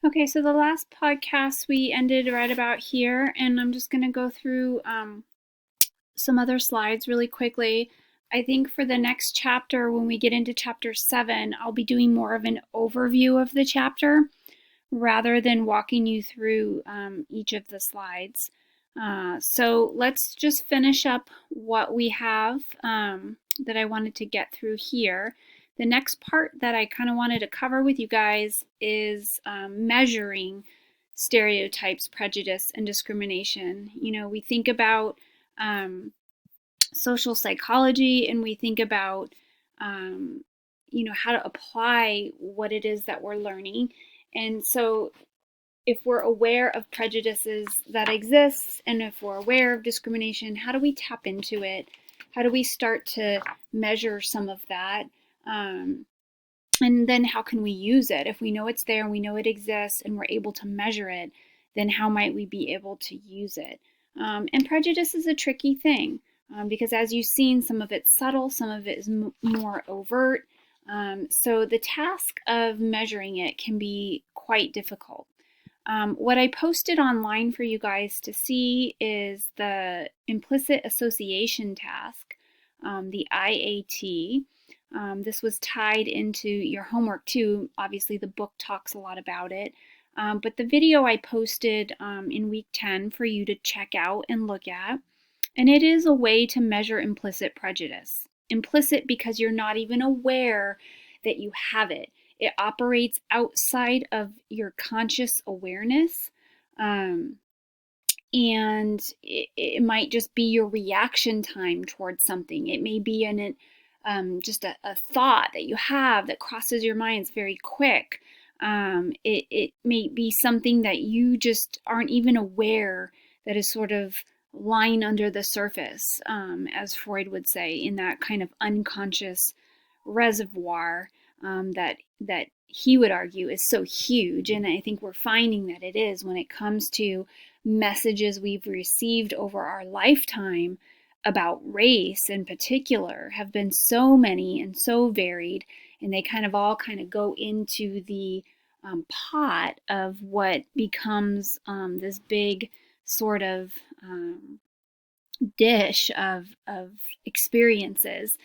Okay, so the last podcast we ended right about here, and I'm just going to go through some other slides really quickly. I think for the next chapter, when we get into chapter 7, I'll be doing more of an overview of the chapter rather than walking you through each of the slides. So let's just finish up what we have that I wanted to get through here. The next part that I kind of wanted to cover with you guys is measuring stereotypes, prejudice, and discrimination. You know, we think about social psychology and we think about, um, how to apply what it is that we're learning. And so if we're aware of prejudices that exist and if we're aware of discrimination, how do we tap into it? How do we start to measure some of that? Um, and then how can we use it? If we know it's there and we know it exists and we're able to measure it, then how might we be able to use it? And prejudice is a tricky thing because, as you've seen, some of it's subtle, some of it is more overt. So the task of measuring it can be quite difficult. What I posted online for you guys to see is the implicit association task, the IAT. This was tied into your homework too. Obviously, the book talks a lot about it. But the video I posted in week 10 for you to check out and look at. And it is a way to measure implicit prejudice. Implicit because you're not even aware that you have it. It operates outside of your conscious awareness. Um, and it might just be your reaction time towards something. It may be just a thought that you have that crosses your mind. It's very quick. It may be something that you just aren't even aware that is sort of lying under the surface, as Freud would say, in that kind of unconscious reservoir that he would argue is so huge. And I think we're finding that it is when it comes to messages we've received over our lifetime about race in particular have been so many and so varied, and they kind of all kind of go into the pot of what becomes this big sort of dish of experiences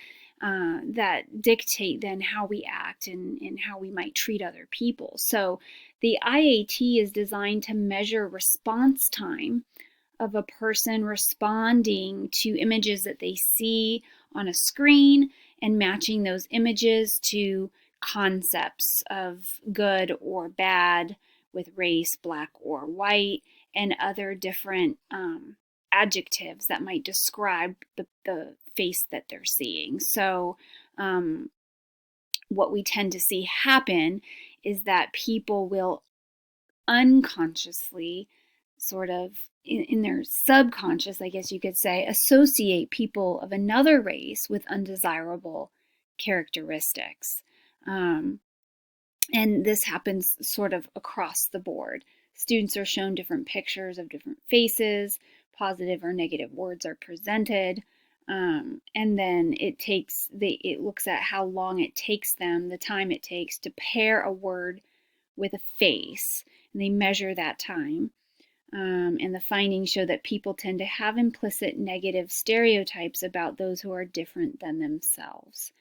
that dictate then how we act and how we might treat other people. So the IAT is designed to measure response time of a person responding to images that they see on a screen and matching those images to concepts of good or bad with race, black or white, and other different adjectives that might describe the face that they're seeing. So, what we tend to see happen is that people will unconsciously, sort of in their subconscious, I guess you could say, associate people of another race with undesirable characteristics. Um, and this happens sort of across the board. Students are shown different pictures of different faces, positive or negative words are presented, and then it looks at how long it takes them, the time it takes to pair a word with a face, and they measure that time. And the findings show that people tend to have implicit negative stereotypes about those who are different than themselves.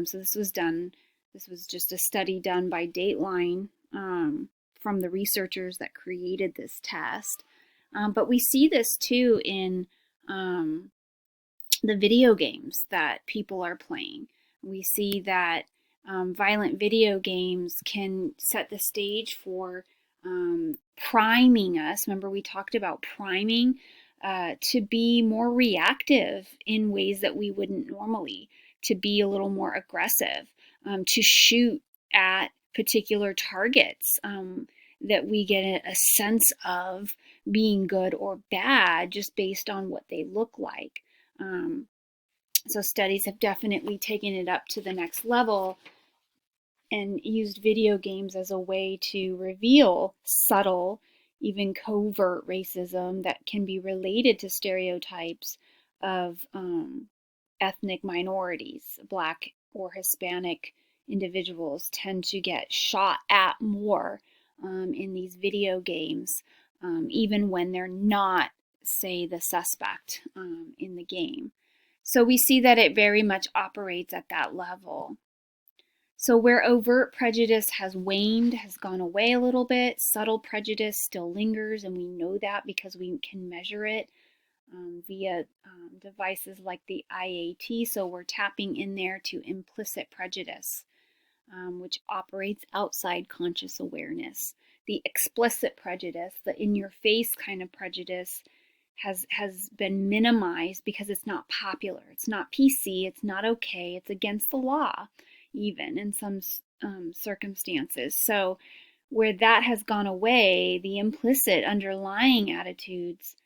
So this was just a study done by Dateline from the researchers that created this test. But we see this too in the video games that people are playing. We see that violent video games can set the stage for priming us. Remember, we talked about priming to be more reactive in ways that we wouldn't normally, to be a little more aggressive, to shoot at particular targets that we get a sense of being good or bad just based on what they look like. Um, so studies have definitely taken it up to the next level and used video games as a way to reveal subtle, even covert racism that can be related to stereotypes of ethnic minorities. Black or Hispanic individuals tend to get shot at more in these video games, even when they're not, say, the suspect in the game. So we see that it very much operates at that level. So where overt prejudice has waned, has gone away a little bit, subtle prejudice still lingers, and we know that because we can measure it via devices like the IAT. So we're tapping in there to implicit prejudice, which operates outside conscious awareness. The explicit prejudice, the in-your-face kind of prejudice, has been minimized because it's not popular. It's not PC. It's not okay. It's against the law, even in some circumstances. So where that has gone away, the implicit underlying attitudes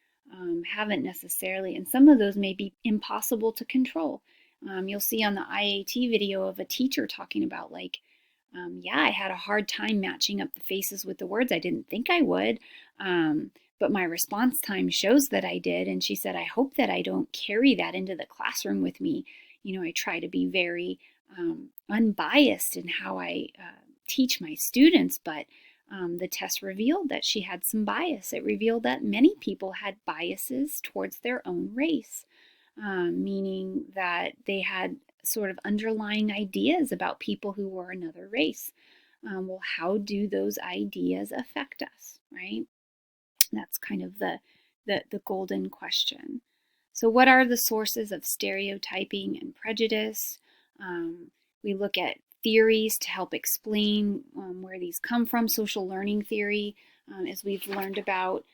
haven't necessarily, and some of those may be impossible to control. You'll see on the IAT video of a teacher talking about yeah, I had a hard time matching up the faces with the words. I didn't think I would, but my response time shows that I did. And she said, I hope that I don't carry that into the classroom with me. I try to be very unbiased in how I teach my students, but the test revealed that she had some bias. It revealed that many people had biases towards their own race, meaning that they had sort of underlying ideas about people who were another race. Well, how do those ideas affect us, right? That's kind of the golden question. So what are the sources of stereotyping and prejudice? We look at theories to help explain where these come from. Social learning theory, as we've learned about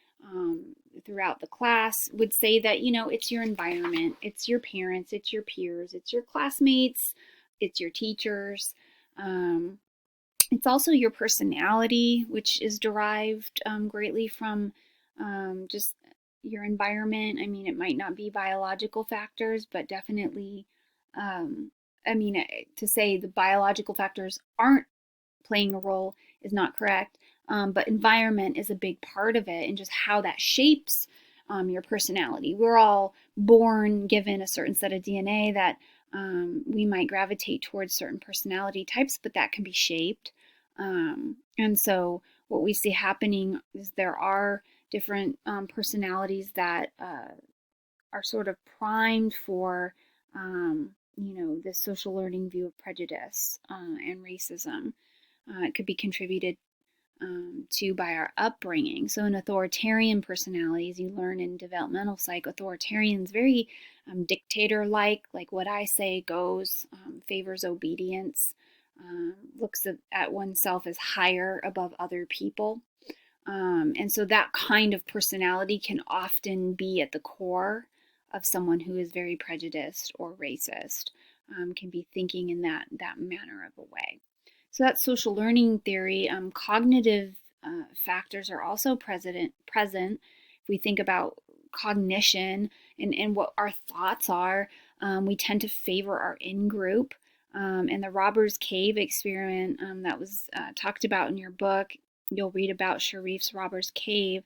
throughout the class, would say that, it's your environment, it's your parents, it's your peers, it's your classmates, it's your teachers. It's also your personality, which is derived greatly from just your environment. I mean, it might not be biological factors, but definitely, to say the biological factors aren't playing a role is not correct. But environment is a big part of it, and just how that shapes your personality. We're all born given a certain set of DNA that we might gravitate towards certain personality types, but that can be shaped. And so what we see happening is there are different personalities that are sort of primed for, this social learning view of prejudice and racism. It could be contributed to by our upbringing. So in authoritarian personalities, you learn in developmental psych, authoritarians very dictator-like what I say goes, favors obedience, looks at oneself as higher above other people. And so that kind of personality can often be at the core of someone who is very prejudiced or racist, can be thinking in that manner of a way. So that's social learning theory. Cognitive factors are also present. If we think about cognition and what our thoughts are, we tend to favor our in-group. And the Robbers Cave experiment that was talked about in your book, you'll read about Sharif's Robbers Cave,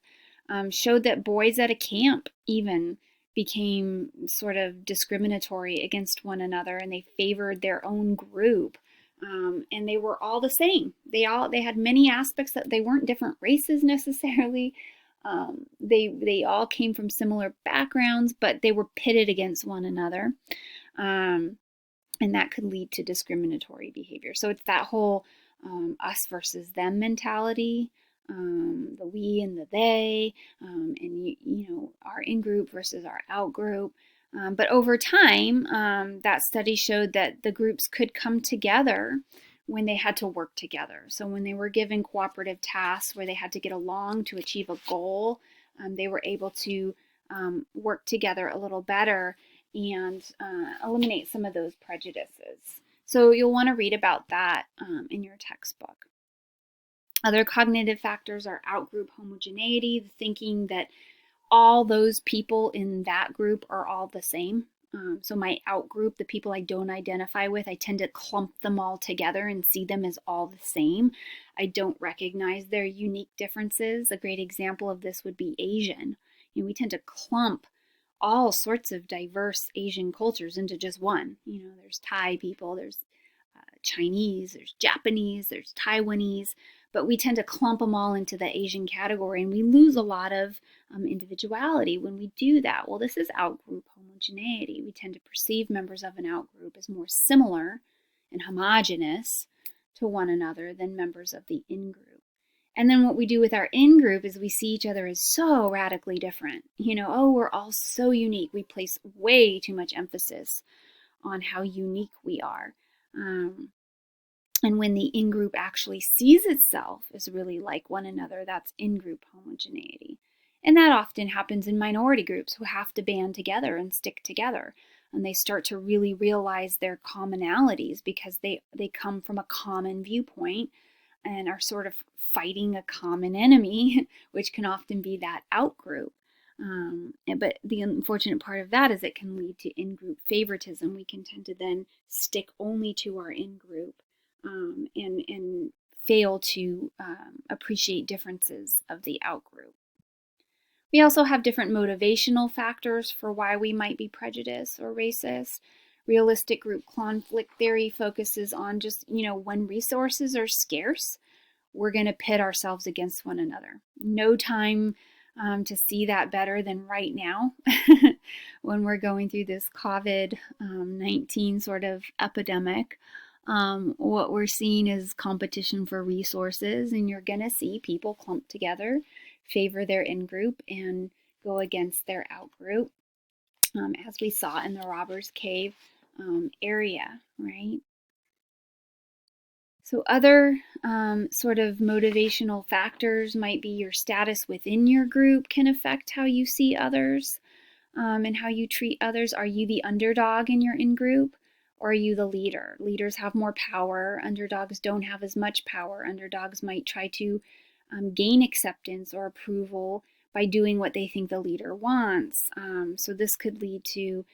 showed that boys at a camp even became sort of discriminatory against one another, and they favored their own group. And they were all the same. They had many aspects that they weren't different races necessarily. They all came from similar backgrounds, but they were pitted against one another. And that could lead to discriminatory behavior. So it's that whole us versus them mentality, the we and the they, and our in-group versus our out-group. But over time, that study showed that the groups could come together when they had to work together. So when they were given cooperative tasks where they had to get along to achieve a goal, they were able to work together a little better and eliminate some of those prejudices. So you'll want to read about that in your textbook. Other cognitive factors are out-group homogeneity, the thinking that all those people in that group are all the same. So my out-group, the people I don't identify with, I tend to clump them all together and see them as all the same. I don't recognize their unique differences. A great example of this would be Asian. We tend to clump all sorts of diverse Asian cultures into just one. There's Thai people, there's Chinese, there's Japanese, there's Taiwanese, but we tend to clump them all into the Asian category, and we lose a lot of individuality when we do that. Well, this is outgroup homogeneity. We tend to perceive members of an outgroup as more similar and homogeneous to one another than members of the in-group. And then what we do with our in-group is we see each other as so radically different. Oh, we're all so unique. We place way too much emphasis on how unique we are. And when the in-group actually sees itself as really like one another, that's in-group homogeneity. And that often happens in minority groups who have to band together and stick together. And they start to really realize their commonalities because they come from a common viewpoint and are sort of fighting a common enemy, which can often be that outgroup. But the unfortunate part of that is it can lead to in-group favoritism. We can tend to then stick only to our in-group and fail to appreciate differences of the outgroup. We also have different motivational factors for why we might be prejudiced or racist. Realistic group conflict theory focuses on just, when resources are scarce, we're going to pit ourselves against one another. No time to see that better than right now when we're going through this COVID-19 sort of epidemic. What we're seeing is competition for resources, and you're going to see people clump together, favor their in-group, and go against their out-group, as we saw in the Robbers Cave area, right? So other sort of motivational factors might be your status within your group can affect how you see others and how you treat others. Are you the underdog in your in-group, or are you the leader? Leaders have more power. Underdogs don't have as much power. Underdogs might try to gain acceptance or approval by doing what they think the leader wants. So this could lead to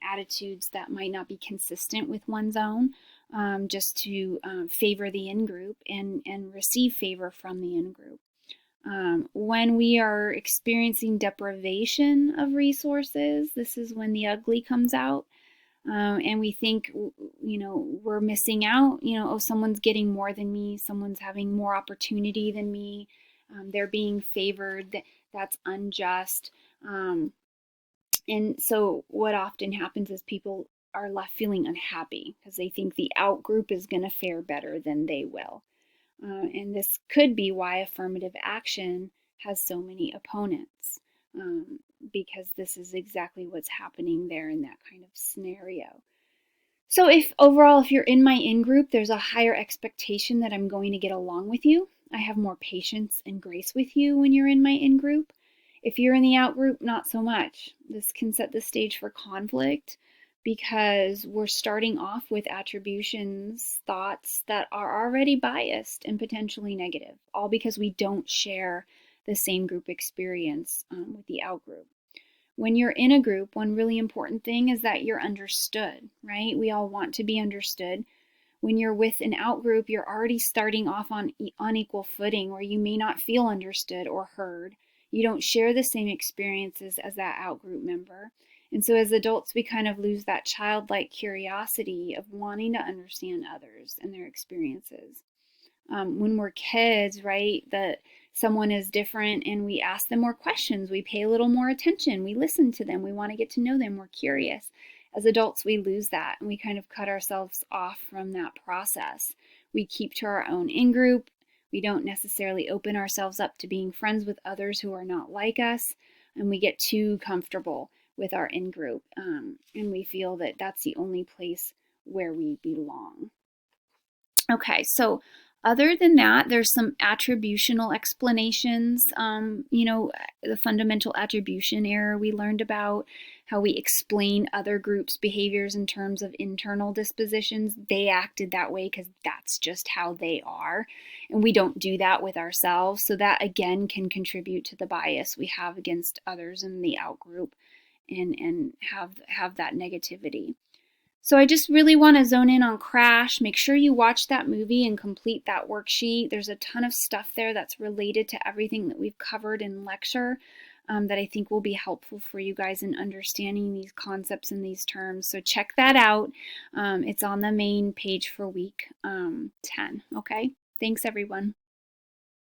attitudes that might not be consistent with one's own, just to favor the in-group and receive favor from the in-group. When we are experiencing deprivation of resources, this is when the ugly comes out. And we think, we're missing out. Oh, someone's getting more than me. Someone's having more opportunity than me. They're being favored. That's unjust. And so what often happens is people are left feeling unhappy because they think the out group is going to fare better than they will. And this could be why affirmative action has so many opponents, because this is exactly what's happening there in that kind of scenario. So if you're in my in-group, there's a higher expectation that I'm going to get along with you. I have more patience and grace with you when you're in my in-group. If you're in the out-group, not so much. This can set the stage for conflict because we're starting off with attributions, thoughts that are already biased and potentially negative, all because we don't share the same group experience with the out-group. When you're in a group, one really important thing is that you're understood, right? We all want to be understood. When you're with an out-group, you're already starting off on unequal footing where you may not feel understood or heard. You don't share the same experiences as that out-group member. And so as adults, we kind of lose that childlike curiosity of wanting to understand others and their experiences. When we're kids, right, that someone is different and we ask them more questions, we pay a little more attention, we listen to them, we want to get to know them, we're curious. As adults, we lose that and we kind of cut ourselves off from that process. We keep to our own in-group. We don't necessarily open ourselves up to being friends with others who are not like us, and we get too comfortable with our in-group, and we feel that that's the only place where we belong. Okay, so other than that, there's some attributional explanations. The fundamental attribution error we learned about, how we explain other groups' behaviors in terms of internal dispositions. They acted that way because that's just how they are. And we don't do that with ourselves. So that, again, can contribute to the bias we have against others in the out-group and have that negativity. So I just really want to zone in on Crash. Make sure you watch that movie and complete that worksheet. There's a ton of stuff there that's related to everything that we've covered in lecture. that I think will be helpful for you guys in understanding these concepts and these terms. So check that out. It's on the main page for week 10. Okay, thanks everyone.